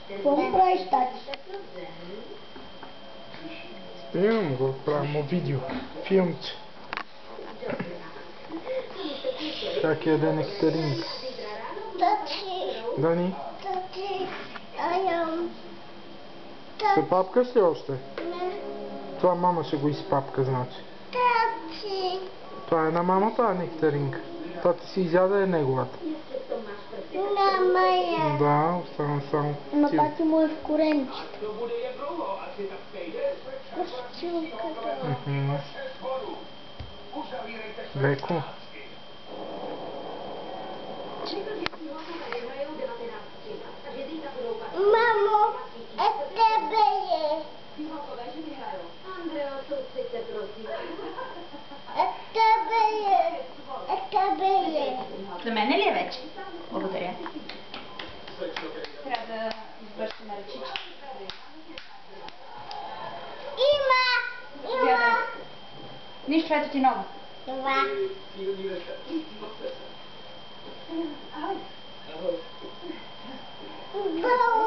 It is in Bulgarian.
Какво правиш, тати? Снимам го, правим видео, филмче. Как яде нектаринка? Тати. Дани? Тати. Се папкаш ли още? Не. Това мама ще го изпапка, значи. Тати. Това е на мама, това е нектаринка. Тати си изяда е неговата. На моя. Да, остана само. Но тати му е в коренчета. Леко. Мамо, тебе е. Тебе е. За мен ли е вече? Благодаря. Трябва да извършим ръчички. Има. Нищо, ето ти ново. Това. Бау.